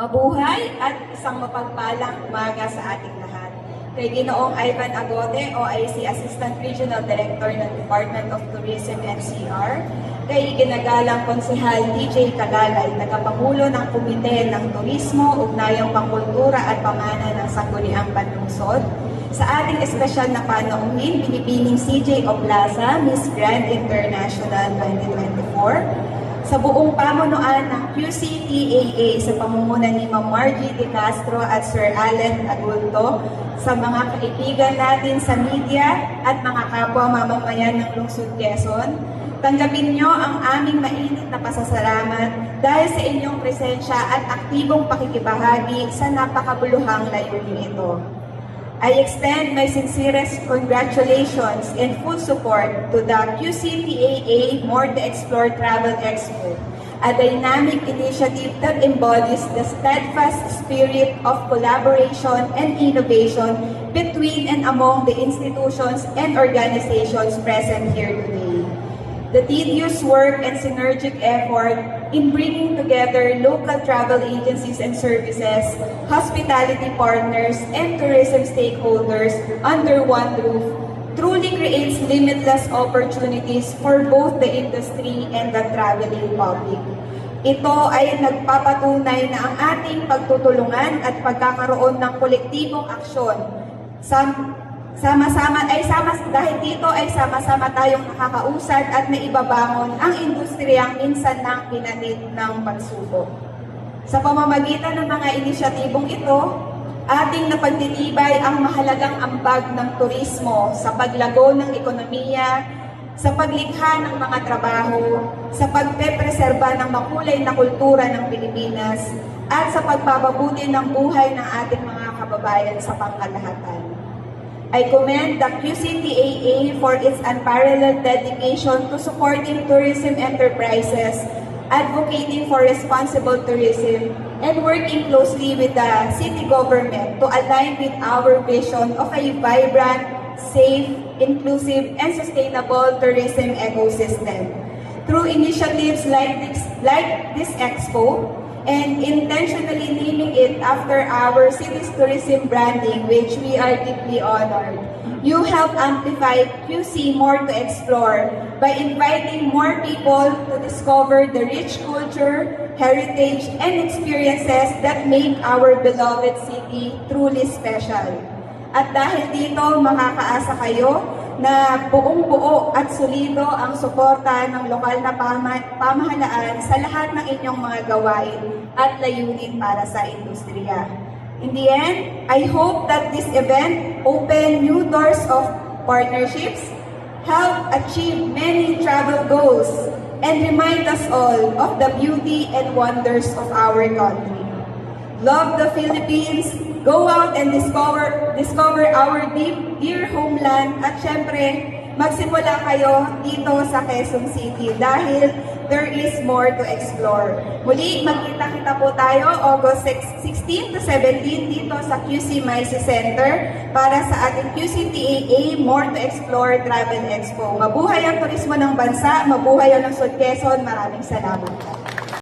Mabuhay at isang mapagpalang umaga sa ating lahat. Kay Ginoong Ivan Agote, OIC Assistant Regional Director ng Department of Tourism NCR, kay ginagalang Konsehal DJ Calalay, tagapangulo ng Komite ng Turismo, Ugnayang Pangkultura at Pamana ng Sangguniang Panlungsod, sa ating espesyal na panauhin, Pinipining CJ Oplaza, Miss Grand International 2024, sa buong pamunuan ng QCTAA sa pamumuno ni Ma'am Margie De Castro at Sir Allen Agulto, sa mga kaibigan natin sa media at mga kapwa mamamayan ng Lungsod Quezon, tanggapin nyo ang aming mainit na pasasalamat dahil sa inyong presensya at aktibong pakikibahagi sa napakabuluhang layunin ito. I extend my sincerest congratulations and full support to the QCTAA More to Explore Travel Expo, a dynamic initiative that embodies the steadfast spirit of collaboration and innovation between and among the institutions and organizations present here today. The tedious work and synergic effort in bringing together local travel agencies and services, hospitality partners, and tourism stakeholders under one roof truly creates limitless opportunities for both the industry and the traveling public. Ito ay nagpapatunay na ang ating pagtutulungan at pagkakaroon ng kolektibong aksyon dahil dito ay sama-sama tayong nakakausad at naibabangon ang industriyang minsan nang pinanid ng pagsubok. Sa pamamagitan ng mga inisyatibong ito, ating napagtitibay ang mahalagang ambag ng turismo sa paglago ng ekonomiya, sa paglikha ng mga trabaho, sa pagpepreserba ng makulay na kultura ng Pilipinas, at sa pagpapabuti ng buhay ng ating mga kababayan sa pangkalahatan. I commend the QCTAA for its unparalleled dedication to supporting tourism enterprises, advocating for responsible tourism, and working closely with the city government to align with our vision of a vibrant, safe, inclusive, and sustainable tourism ecosystem. Through initiatives like this expo, and intentionally naming it after our city's tourism branding, which we are deeply honored. You help amplify QC More to Explore by inviting more people to discover the rich culture, heritage, and experiences that make our beloved city truly special. At dahil dito, makakaasa kayo na buong-buo at solido ang suporta ng lokal na pamahalaan sa lahat ng inyong mga gawain at layunin para sa industriya. In the end, I hope that this event open new doors of partnerships, help achieve many travel goals, and remind us all of the beauty and wonders of our country. Love the Philippines. Go out and discover our dear homeland, at syempre, magsimula kayo dito sa Quezon City dahil there is more to explore. Muli, magkita-kita po tayo August 16 to 17 dito sa QC Maise Center para sa ating QCTAA More to Explore Travel Expo. Mabuhay ang turismo ng bansa, mabuhay ang Lungsod Quezon. Maraming salamat.